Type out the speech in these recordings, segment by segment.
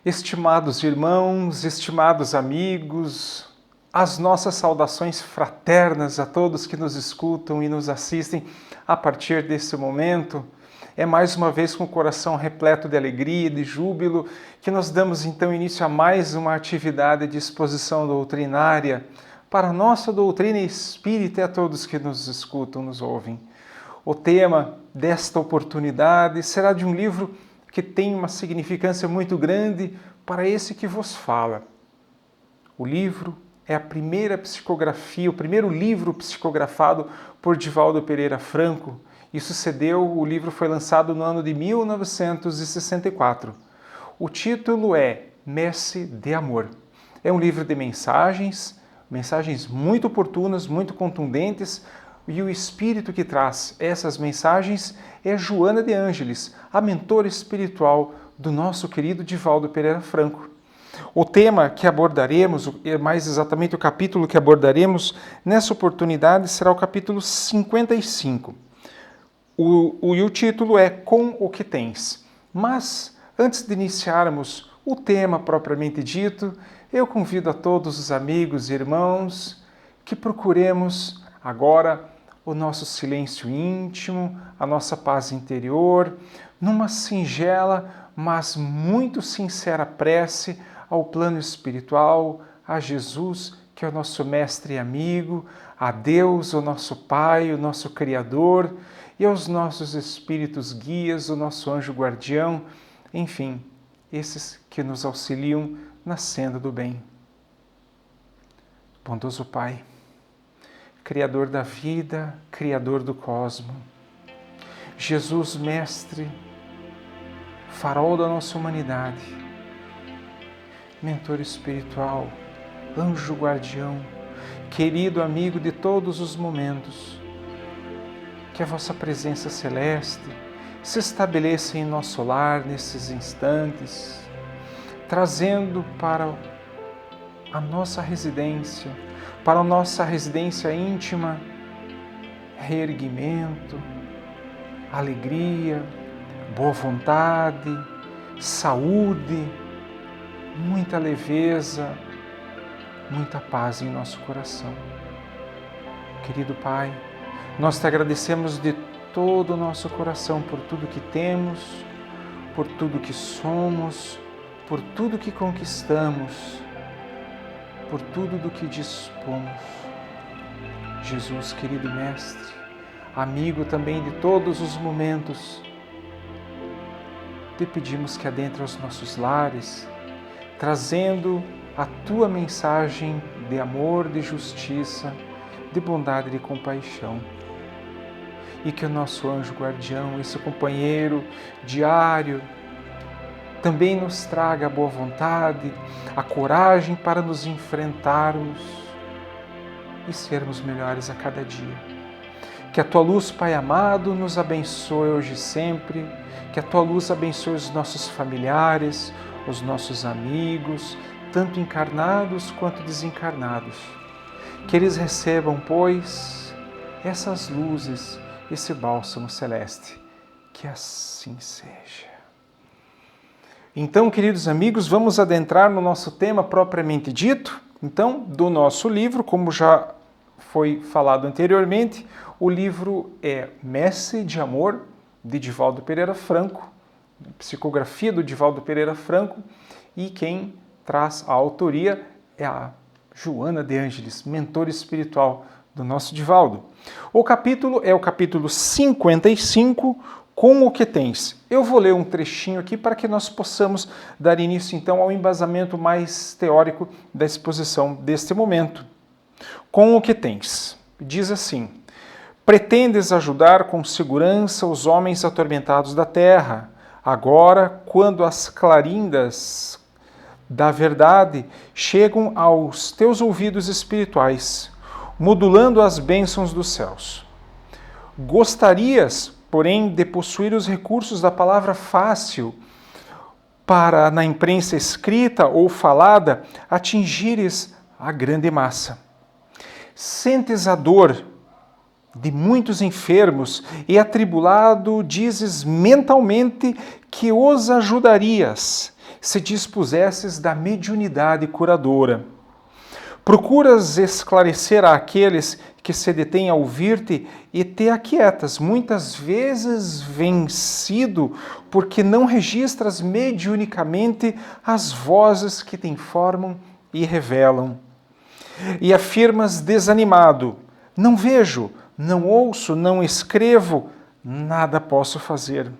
Estimados irmãos, estimados amigos, as nossas saudações fraternas a todos que nos escutam e nos assistem a partir desse momento. É mais uma vez com o coração repleto de alegria e de júbilo que nós damos então início a mais uma atividade de exposição doutrinária para a nossa doutrina espírita e a todos que nos escutam, nos ouvem. O tema desta oportunidade será de um livro que tem uma significância muito grande para esse que vos fala. O livro é a primeira psicografia, o primeiro livro psicografado por Divaldo Pereira Franco. O livro foi lançado no ano de 1964. O título é Messe de Amor. É um livro de mensagens muito oportunas, muito contundentes, e o espírito que traz essas mensagens é Joana de Ângeles, a mentora espiritual do nosso querido Divaldo Pereira Franco. O tema que abordaremos, mais exatamente o capítulo que abordaremos nessa oportunidade, será o capítulo 55. O título é Com o que Tens. Mas, antes de iniciarmos o tema propriamente dito, eu convido a todos os amigos e irmãos que procuremos agora o nosso silêncio íntimo, a nossa paz interior, numa singela, mas muito sincera prece ao plano espiritual, a Jesus, que é o nosso mestre e amigo, a Deus, o nosso Pai, o nosso Criador, e aos nossos espíritos guias, o nosso anjo guardião, enfim, esses que nos auxiliam na senda do bem. Bondoso Pai, Criador da vida, Criador do cosmo, Jesus, Mestre, farol da nossa humanidade, mentor espiritual, anjo guardião, querido amigo de todos os momentos, que a vossa presença celeste se estabeleça em nosso lar nesses instantes, trazendo para a nossa residência, para a nossa residência íntima, reerguimento, alegria, boa vontade, saúde, muita leveza, muita paz em nosso coração. Querido Pai, nós te agradecemos de todo o nosso coração por tudo que temos, por tudo que somos, por tudo que conquistamos, por tudo do que dispomos. Jesus, querido Mestre, amigo também de todos os momentos, te pedimos que adentre os nossos lares, trazendo a tua mensagem de amor, de justiça, de bondade e de compaixão. E que o nosso anjo guardião, esse companheiro diário, também nos traga a boa vontade, a coragem para nos enfrentarmos e sermos melhores a cada dia. Que a tua luz, Pai amado, nos abençoe hoje e sempre, que a tua luz abençoe os nossos familiares, os nossos amigos, tanto encarnados quanto desencarnados. Que eles recebam, pois, essas luzes, esse bálsamo celeste. Que assim seja. Então, queridos amigos, vamos adentrar no nosso tema propriamente dito, então, do nosso livro, como já foi falado anteriormente. O livro é Messe de Amor, de Divaldo Pereira Franco, psicografia do Divaldo Pereira Franco, e quem traz a autoria é a Joana de Ângeles, mentora espiritual do nosso Divaldo. O capítulo é o capítulo 55, Com o que Tens. Eu vou ler um trechinho aqui para que nós possamos dar início então ao embasamento mais teórico da exposição deste momento. Com o que tens. Diz assim: pretendes ajudar com segurança os homens atormentados da terra, agora quando as clarindas da verdade chegam aos teus ouvidos espirituais, modulando as bênçãos dos céus. Gostarias, porém, de possuir os recursos da palavra fácil para, na imprensa escrita ou falada, atingires a grande massa. Sentes a dor de muitos enfermos e atribulado dizes mentalmente que os ajudarias, se dispusesses da mediunidade curadora. Procuras esclarecer àqueles que se detêm a ouvir-te e te aquietas, muitas vezes vencido, porque não registras mediunicamente as vozes que te informam e revelam. E afirmas desanimado: não vejo, não ouço, não escrevo, nada posso fazer.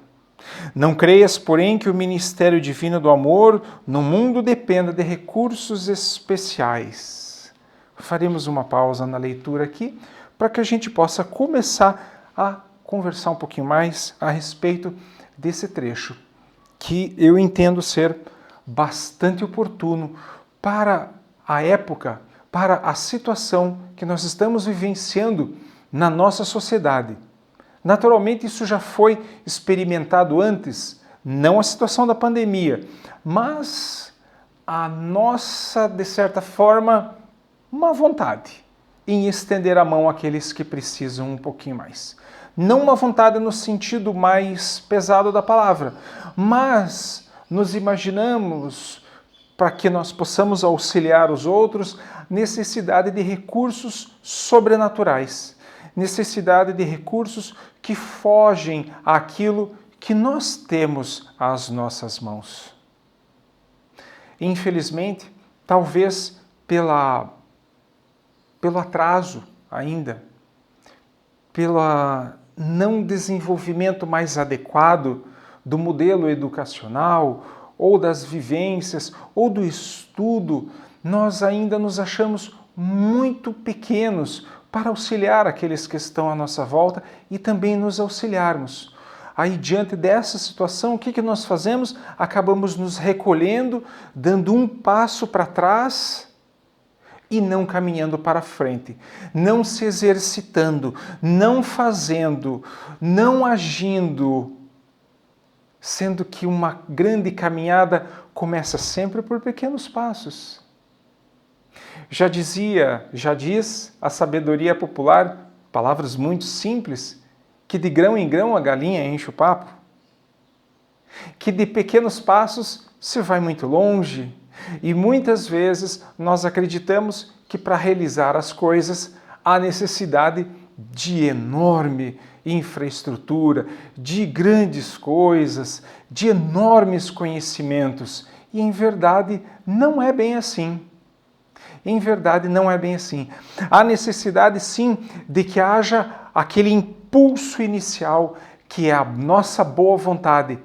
Não creias, porém, que o ministério divino do amor no mundo dependa de recursos especiais. Faremos uma pausa na leitura aqui para que a gente possa começar a conversar um pouquinho mais a respeito desse trecho, que eu entendo ser bastante oportuno para a época, para a situação que nós estamos vivenciando na nossa sociedade. Naturalmente, isso já foi experimentado antes, não a situação da pandemia, mas a nossa, de certa forma, uma vontade em estender a mão àqueles que precisam um pouquinho mais. Não uma vontade no sentido mais pesado da palavra, mas nos imaginamos, para que nós possamos auxiliar os outros, necessidade de recursos sobrenaturais, necessidade de recursos que fogem àquilo que nós temos às nossas mãos. Infelizmente, talvez pelo atraso ainda, pelo não desenvolvimento mais adequado do modelo educacional, ou das vivências, ou do estudo, nós ainda nos achamos muito pequenos para auxiliar aqueles que estão à nossa volta e também nos auxiliarmos. Aí, diante dessa situação, o que nós fazemos? Acabamos nos recolhendo, dando um passo para trás e não caminhando para frente, não se exercitando, não fazendo, não agindo, sendo que uma grande caminhada começa sempre por pequenos passos. Já diz a sabedoria popular, palavras muito simples, que de grão em grão a galinha enche o papo, que de pequenos passos se vai muito longe, e muitas vezes nós acreditamos que para realizar as coisas há necessidade de enorme infraestrutura, de grandes coisas, de enormes conhecimentos, e em verdade não é bem assim. Em verdade, não é bem assim. Há necessidade, sim, de que haja aquele impulso inicial, que é a nossa boa vontade.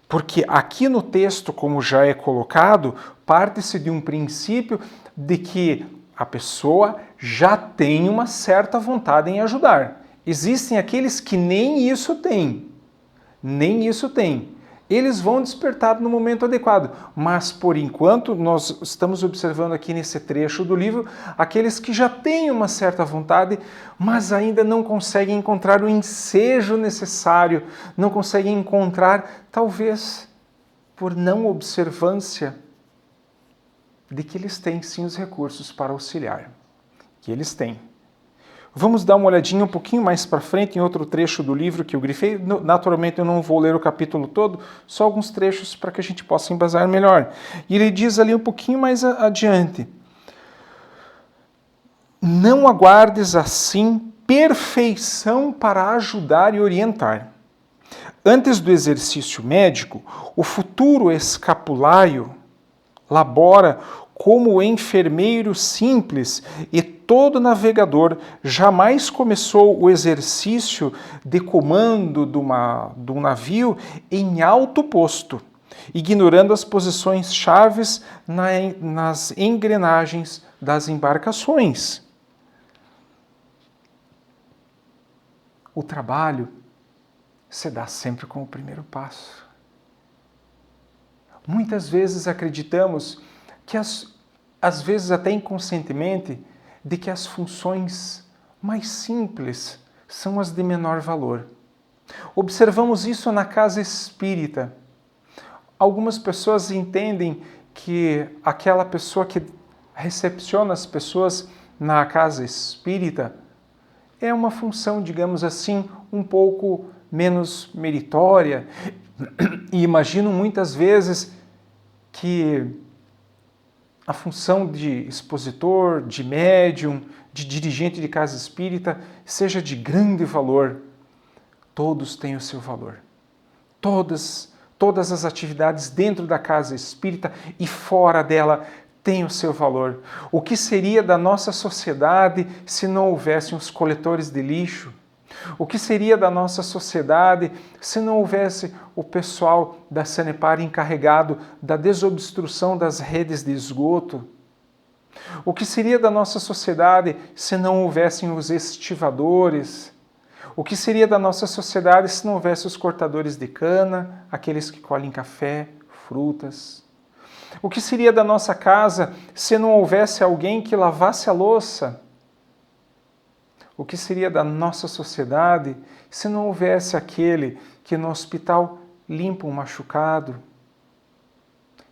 Porque aqui no texto, como já é colocado, parte-se de um princípio de que a pessoa já tem uma certa vontade em ajudar. Existem aqueles que nem isso têm. Nem isso têm. Eles vão despertar no momento adequado, mas por enquanto nós estamos observando aqui nesse trecho do livro aqueles que já têm uma certa vontade, mas ainda não conseguem encontrar o ensejo necessário, não conseguem encontrar, talvez por não observância, de que eles têm sim os recursos para auxiliar, que eles têm. Vamos dar uma olhadinha um pouquinho mais para frente em outro trecho do livro que eu grifei. Naturalmente eu não vou ler o capítulo todo, só alguns trechos para que a gente possa embasar melhor. E ele diz ali um pouquinho mais adiante: não aguardes assim perfeição para ajudar e orientar. Antes do exercício médico, o futuro escapulário labora como enfermeiro simples, e todo navegador jamais começou o exercício de comando de um navio em alto posto, ignorando as posições chaves nas engrenagens das embarcações. O trabalho se dá sempre com o primeiro passo. Muitas vezes acreditamos que, às vezes até inconscientemente, de que as funções mais simples são as de menor valor. Observamos isso na casa espírita. Algumas pessoas entendem que aquela pessoa que recepciona as pessoas na casa espírita é uma função, digamos assim, um pouco menos meritória, e imagino muitas vezes que a função de expositor, de médium, de dirigente de casa espírita seja de grande valor. Todos têm o seu valor. Todas as atividades dentro da casa espírita e fora dela têm o seu valor. O que seria da nossa sociedade se não houvessem os coletores de lixo? O que seria da nossa sociedade se não houvesse o pessoal da Sanepar encarregado da desobstrução das redes de esgoto? O que seria da nossa sociedade se não houvessem os estivadores? O que seria da nossa sociedade se não houvesse os cortadores de cana, aqueles que colhem café, frutas? O que seria da nossa casa se não houvesse alguém que lavasse a louça? O que seria da nossa sociedade se não houvesse aquele que no hospital limpa um machucado,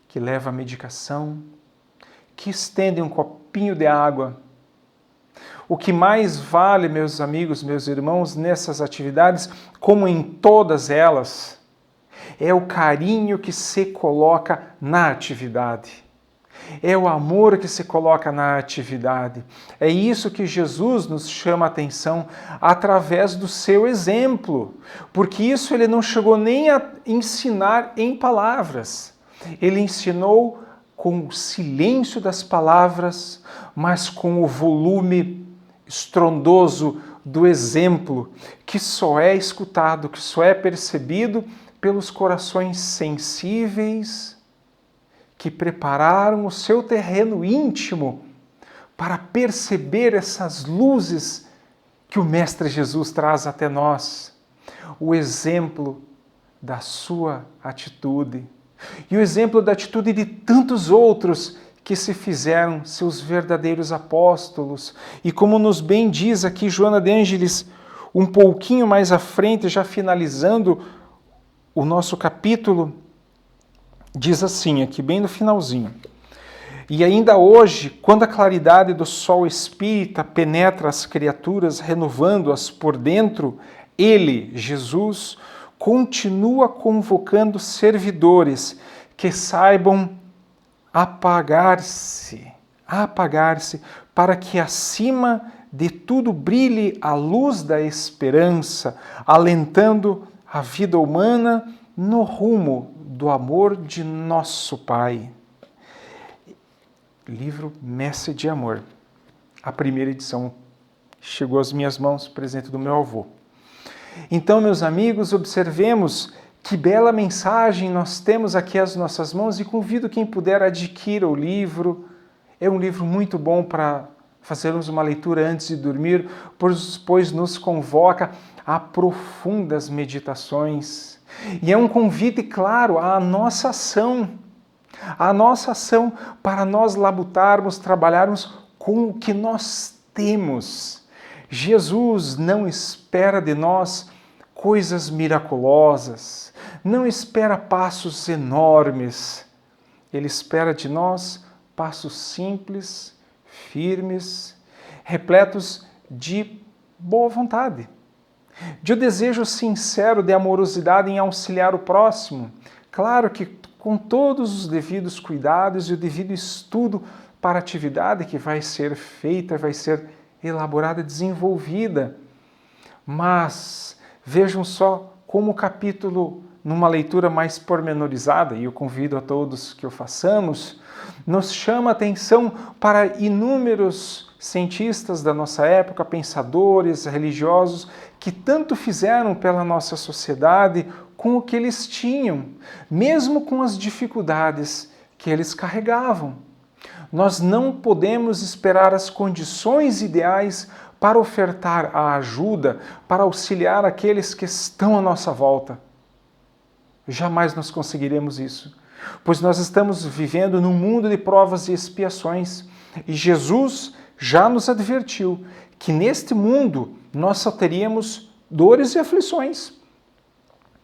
que leva a medicação, que estende um copinho de água? O que mais vale, meus amigos, meus irmãos, nessas atividades, como em todas elas, é o carinho que se coloca na atividade. É o amor que se coloca na atividade. É isso que Jesus nos chama a atenção através do seu exemplo. Porque isso ele não chegou nem a ensinar em palavras. Ele ensinou com o silêncio das palavras, mas com o volume estrondoso do exemplo, que só é escutado, que só é percebido pelos corações sensíveis, que prepararam o seu terreno íntimo para perceber essas luzes que o Mestre Jesus traz até nós. O exemplo da sua atitude e o exemplo da atitude de tantos outros que se fizeram seus verdadeiros apóstolos. E como nos bem diz aqui Joana de Ângeles, um pouquinho mais à frente, já finalizando o nosso capítulo, diz assim, aqui bem no finalzinho: e ainda hoje, quando a claridade do sol espírita penetra as criaturas, renovando-as por dentro, ele, Jesus, continua convocando servidores que saibam apagar-se, para que acima de tudo brilhe a luz da esperança, alentando a vida humana no rumo do amor de nosso Pai. Livro Messe de Amor. A primeira edição chegou às minhas mãos, presente do meu avô. Então, meus amigos, observemos que bela mensagem nós temos aqui às nossas mãos e convido quem puder adquira o livro. É um livro muito bom para fazermos uma leitura antes de dormir, pois nos convoca a profundas meditações. E é um convite, claro, à nossa ação para nós labutarmos, trabalharmos com o que nós temos. Jesus não espera de nós coisas miraculosas, não espera passos enormes. Ele espera de nós passos simples, firmes, repletos de boa vontade, de um desejo sincero de amorosidade em auxiliar o próximo. Claro que com todos os devidos cuidados e o devido estudo para a atividade que vai ser feita, vai ser elaborada, desenvolvida. Mas vejam só como o capítulo, numa leitura mais pormenorizada, e eu convido a todos que o façamos, nos chama a atenção para inúmeros cientistas da nossa época, pensadores, religiosos, que tanto fizeram pela nossa sociedade com o que eles tinham, mesmo com as dificuldades que eles carregavam. Nós não podemos esperar as condições ideais para ofertar a ajuda, para auxiliar aqueles que estão à nossa volta. Jamais nós conseguiremos isso, pois nós estamos vivendo num mundo de provas e expiações, e Jesus já nos advertiu que neste mundo nós só teríamos dores e aflições.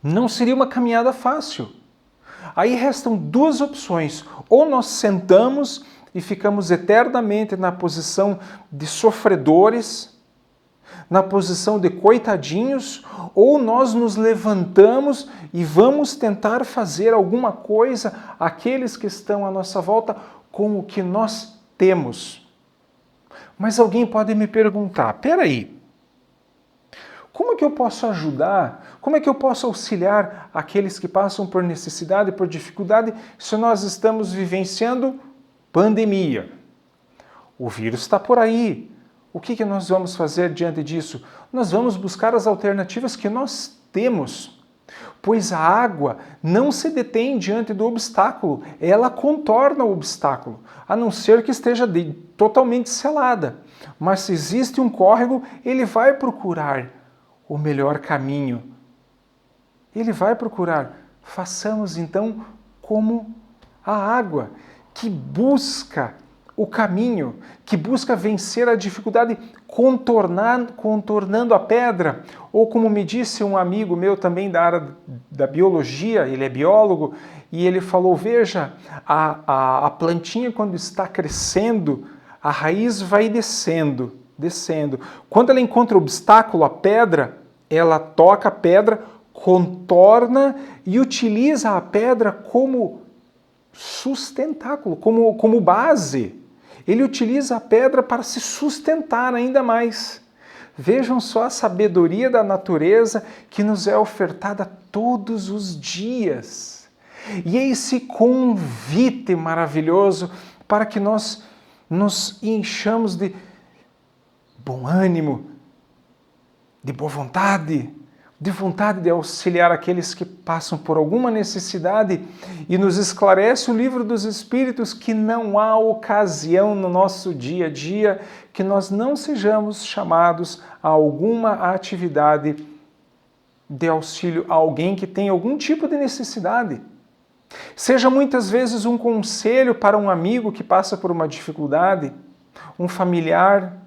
Não seria uma caminhada fácil. Aí restam duas opções: ou nós sentamos e ficamos eternamente na posição de sofredores, na posição de coitadinhos, ou nós nos levantamos e vamos tentar fazer alguma coisa àqueles que estão à nossa volta com o que nós temos. Mas alguém pode me perguntar, peraí, como é que eu posso ajudar? Como é que eu posso auxiliar aqueles que passam por necessidade, por dificuldade, se nós estamos vivenciando pandemia? O vírus está por aí. O que nós vamos fazer diante disso? Nós vamos buscar as alternativas que nós temos, pois a água não se detém diante do obstáculo, ela contorna o obstáculo, a não ser que esteja totalmente selada. Mas se existe um córrego, ele vai procurar o melhor caminho. Ele vai procurar. Façamos então como a água, que busca o caminho, que busca vencer a dificuldade contornando a pedra. Ou como me disse um amigo meu também da área da biologia, ele é biólogo, e ele falou, veja, a plantinha quando está crescendo, a raiz vai descendo. Quando ela encontra o obstáculo, a pedra, ela toca a pedra, contorna e utiliza a pedra como sustentáculo, como base. Ele utiliza a pedra para se sustentar ainda mais. Vejam só a sabedoria da natureza que nos é ofertada todos os dias. E é esse convite maravilhoso para que nós nos enchamos de bom ânimo, de boa vontade de auxiliar aqueles que passam por alguma necessidade, e nos esclarece o livro dos Espíritos que não há ocasião no nosso dia a dia que nós não sejamos chamados a alguma atividade de auxílio a alguém que tem algum tipo de necessidade. Seja muitas vezes um conselho para um amigo que passa por uma dificuldade, um familiar,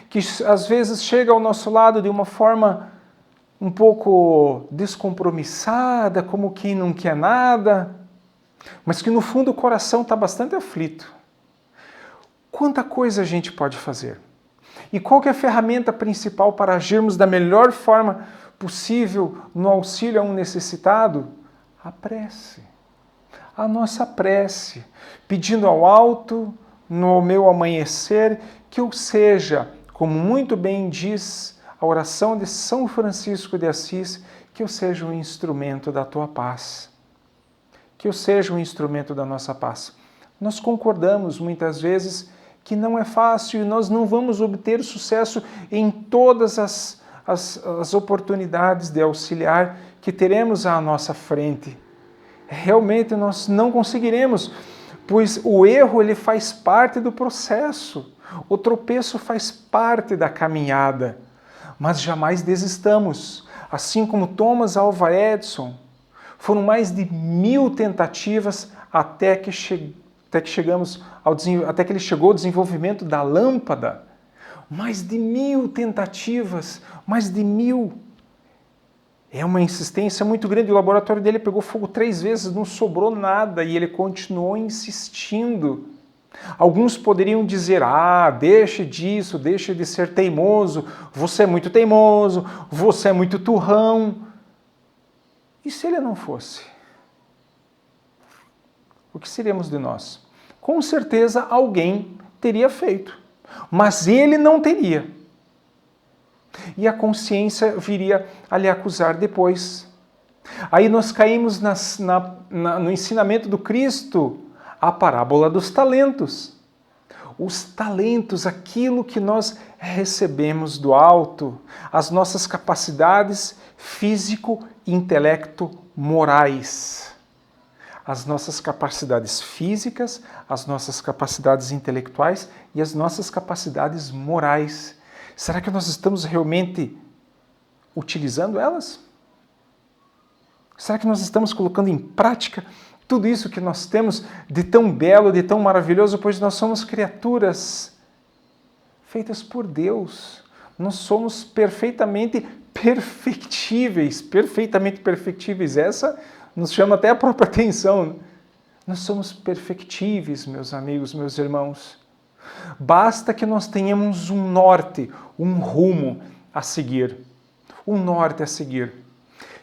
que às vezes chega ao nosso lado de uma forma um pouco descompromissada, como quem não quer nada, mas que no fundo o coração está bastante aflito. Quanta coisa a gente pode fazer? E qual que é a ferramenta principal para agirmos da melhor forma possível no auxílio a um necessitado? A prece. A nossa prece, pedindo ao alto, no meu amanhecer, que eu seja, como muito bem diz a oração de São Francisco de Assis, que eu seja um instrumento da tua paz. Que eu seja um instrumento da nossa paz. Nós concordamos muitas vezes que não é fácil e nós não vamos obter sucesso em todas as oportunidades de auxiliar que teremos à nossa frente. Realmente nós não conseguiremos, pois o erro ele faz parte do processo, o tropeço faz parte da caminhada. Mas jamais desistamos. Assim como Thomas Alva Edison, foram mais de 1000 tentativas até que ele chegou ao desenvolvimento da lâmpada. Mais de 1000 tentativas, mais de 1000. É uma insistência muito grande. O laboratório dele pegou fogo 3 vezes, não sobrou nada e ele continuou insistindo. Alguns poderiam dizer, deixe disso, deixe de ser teimoso, você é muito teimoso, você é muito turrão. E se ele não fosse? O que seríamos de nós? Com certeza alguém teria feito, mas ele não teria. E a consciência viria a lhe acusar depois. Aí nós caímos no ensinamento do Cristo, a parábola dos talentos. Os talentos, aquilo que nós recebemos do alto, as nossas capacidades físico, intelecto, morais. As nossas capacidades físicas, as nossas capacidades intelectuais e as nossas capacidades morais. Será que nós estamos realmente utilizando elas? Será que nós estamos colocando em prática tudo isso que nós temos de tão belo, de tão maravilhoso, pois nós somos criaturas feitas por Deus. Nós somos perfeitamente perfectíveis. Essa nos chama até a própria atenção. Nós somos perfectíveis, meus amigos, meus irmãos. Basta que nós tenhamos um norte, um rumo, a seguir, um norte a seguir.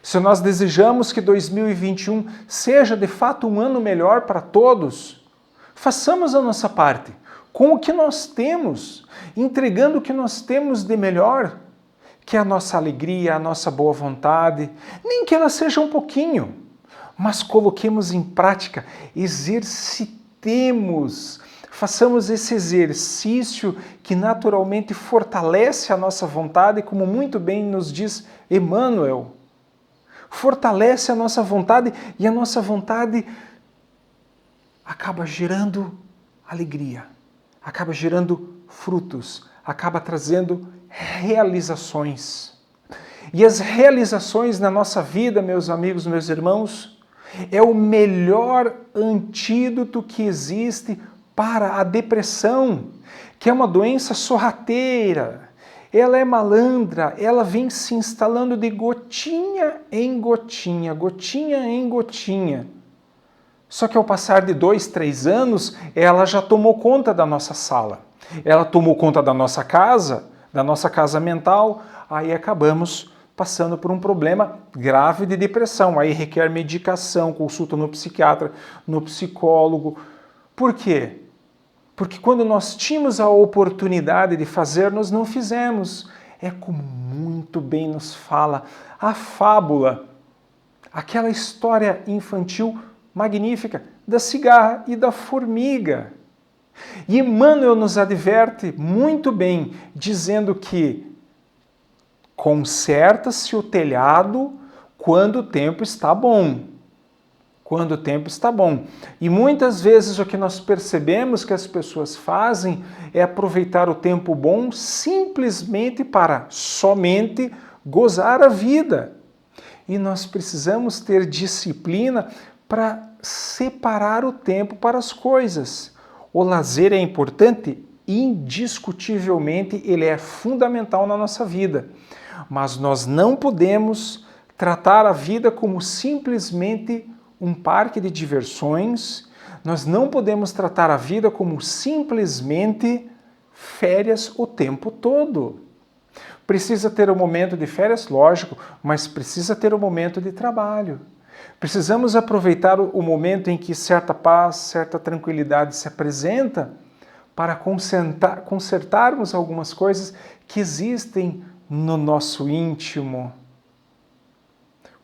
Se nós desejamos que 2021 seja de fato um ano melhor para todos, façamos a nossa parte, com o que nós temos, entregando o que nós temos de melhor, que é a nossa alegria, a nossa boa vontade, nem que ela seja um pouquinho, mas coloquemos em prática, exercitemos, façamos esse exercício que naturalmente fortalece a nossa vontade, como muito bem nos diz Emmanuel. Fortalece a nossa vontade e a nossa vontade acaba gerando alegria, acaba gerando frutos, acaba trazendo realizações. E as realizações na nossa vida, meus amigos, meus irmãos, é o melhor antídoto que existe para a depressão, que é uma doença sorrateira. Ela é malandra, ela vem se instalando de gotinha em gotinha, gotinha em gotinha. Só que ao passar de 2, 3 anos, ela já tomou conta da nossa sala. Ela tomou conta da nossa casa mental, aí acabamos passando por um problema grave de depressão. Aí requer medicação, consulta no psiquiatra, no psicólogo. Por quê? Porque quando nós tínhamos a oportunidade de fazer, nós não fizemos. É como muito bem nos fala a fábula, aquela história infantil magnífica da cigarra e da formiga. E Emmanuel nos adverte muito bem, dizendo que conserta-se o telhado quando o tempo está bom. Quando o tempo está bom. E muitas vezes o que nós percebemos que as pessoas fazem é aproveitar o tempo bom simplesmente para somente gozar a vida. E nós precisamos ter disciplina para separar o tempo para as coisas. O lazer é importante? Indiscutivelmente, ele é fundamental na nossa vida. Mas nós não podemos tratar a vida como simplesmente um parque de diversões, nós não podemos tratar a vida como simplesmente férias o tempo todo. Precisa ter um momento de férias, lógico, mas precisa ter um momento de trabalho. Precisamos aproveitar o momento em que certa paz, certa tranquilidade se apresenta para consertarmos algumas coisas que existem no nosso íntimo,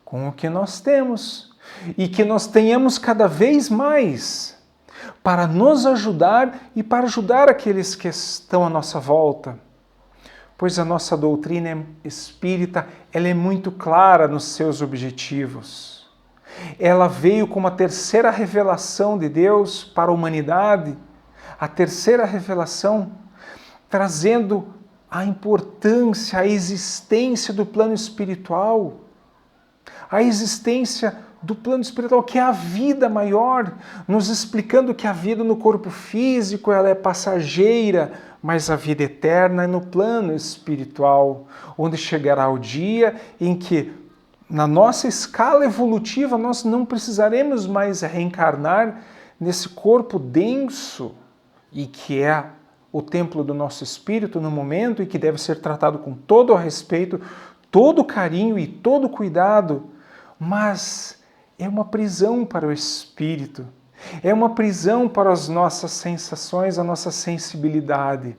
com o que nós temos. E que nós tenhamos cada vez mais para nos ajudar e para ajudar aqueles que estão à nossa volta. Pois a nossa doutrina espírita, ela é muito clara nos seus objetivos. Ela veio como a terceira revelação de Deus para a humanidade, a terceira revelação, trazendo a importância, a existência do plano espiritual, a existência do plano espiritual, que é a vida maior, nos explicando que a vida no corpo físico ela é passageira, mas a vida eterna é no plano espiritual, onde chegará o dia em que, na nossa escala evolutiva, nós não precisaremos mais reencarnar nesse corpo denso e que é o templo do nosso espírito no momento e que deve ser tratado com todo o respeito, todo o carinho e todo o cuidado, mas é uma prisão para o espírito, é uma prisão para as nossas sensações, a nossa sensibilidade.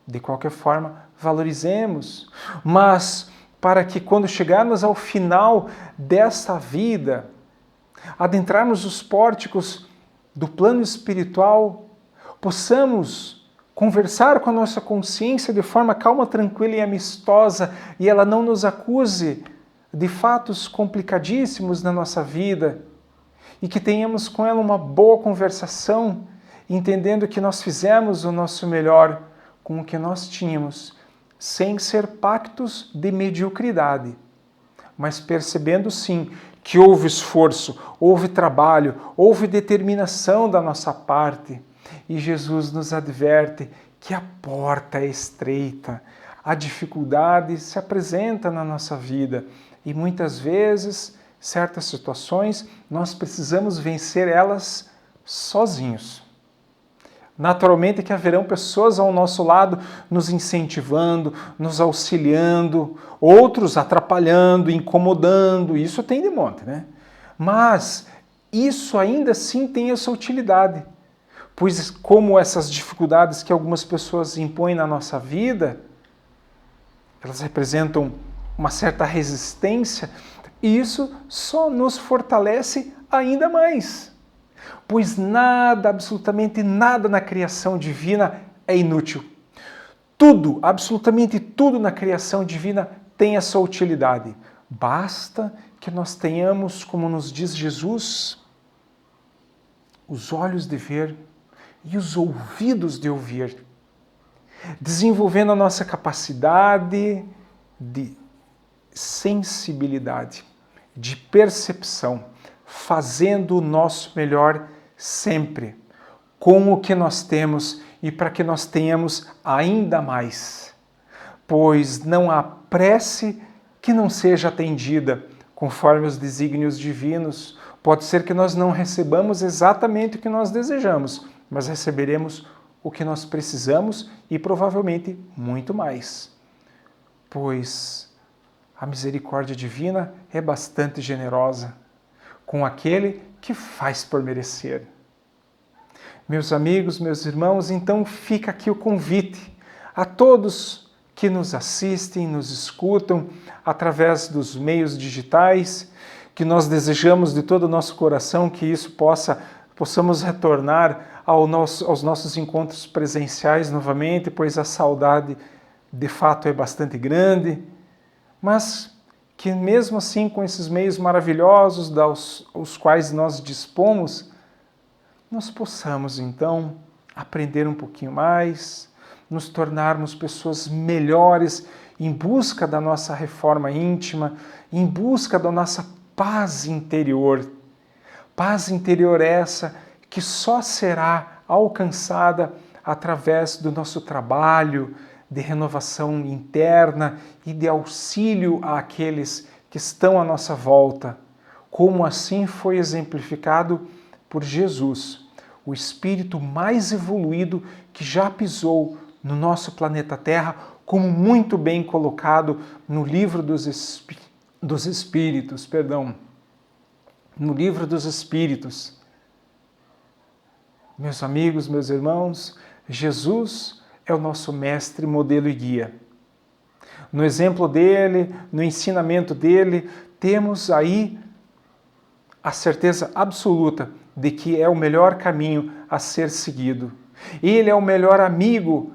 De qualquer forma, valorizemos, mas para que quando chegarmos ao final desta vida, adentrarmos os pórticos do plano espiritual, possamos conversar com a nossa consciência de forma calma, tranquila e amistosa, e ela não nos acuse de fatos complicadíssimos na nossa vida, e que tenhamos com ela uma boa conversação, entendendo que nós fizemos o nosso melhor com o que nós tínhamos, sem ser pactos de mediocridade, mas percebendo sim que houve esforço, houve trabalho, houve determinação da nossa parte, e Jesus nos adverte que a porta é estreita, a dificuldade se apresenta na nossa vida, e muitas vezes, certas situações, nós precisamos vencer elas sozinhos. Naturalmente que haverão pessoas ao nosso lado nos incentivando, nos auxiliando, outros atrapalhando, incomodando, isso tem de monte, né? Mas isso ainda assim tem a sua utilidade, pois como essas dificuldades que algumas pessoas impõem na nossa vida, elas representam uma certa resistência, e isso só nos fortalece ainda mais. Pois nada, absolutamente nada na criação divina é inútil. Tudo, absolutamente tudo na criação divina tem a sua utilidade. Basta que nós tenhamos, como nos diz Jesus, os olhos de ver e os ouvidos de ouvir, desenvolvendo a nossa capacidade de sensibilidade, de percepção, fazendo o nosso melhor sempre, com o que nós temos e para que nós tenhamos ainda mais. Pois não há prece que não seja atendida conforme os desígnios divinos. Pode ser que nós não recebamos exatamente o que nós desejamos, mas receberemos o que nós precisamos e provavelmente muito mais. Pois a misericórdia divina é bastante generosa com aquele que faz por merecer. Meus amigos, meus irmãos, então fica aqui o convite a todos que nos assistem, nos escutam através dos meios digitais, que nós desejamos de todo o nosso coração que isso possamos retornar aos nossos encontros presenciais novamente, pois a saudade de fato é bastante grande, mas que mesmo assim com esses meios maravilhosos aos quais nós dispomos, nós possamos então aprender um pouquinho mais, nos tornarmos pessoas melhores em busca da nossa reforma íntima, em busca da nossa paz interior. Paz interior essa que só será alcançada através do nosso trabalho de renovação interna e de auxílio àqueles que estão à nossa volta, como assim foi exemplificado por Jesus, o espírito mais evoluído que já pisou no nosso planeta Terra, como muito bem colocado no livro dos Espíritos, no livro dos Espíritos. Meus amigos, meus irmãos, Jesus é o nosso mestre, modelo e guia. No exemplo dele, no ensinamento dele, temos aí a certeza absoluta de que é o melhor caminho a ser seguido. Ele é o melhor amigo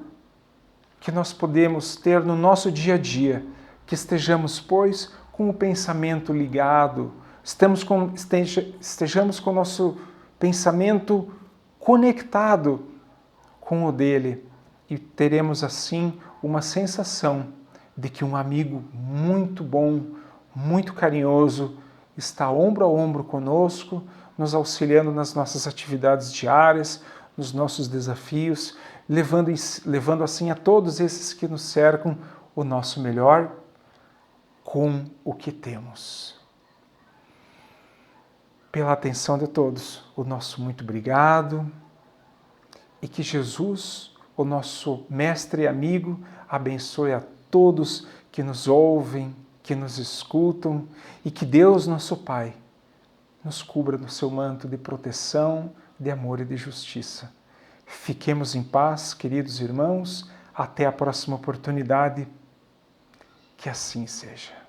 que nós podemos ter no nosso dia a dia, que estejamos, pois, com o pensamento ligado, estejamos com o nosso pensamento conectado com o dele, e teremos assim uma sensação de que um amigo muito bom, muito carinhoso, está ombro a ombro conosco, nos auxiliando nas nossas atividades diárias, nos nossos desafios, levando assim a todos esses que nos cercam o nosso melhor com o que temos. Pela atenção de todos, o nosso muito obrigado, e que Jesus, o nosso mestre e amigo, abençoe a todos que nos ouvem, que nos escutam, e que Deus, nosso Pai, nos cubra no seu manto de proteção, de amor e de justiça. Fiquemos em paz, queridos irmãos, até a próxima oportunidade, que assim seja.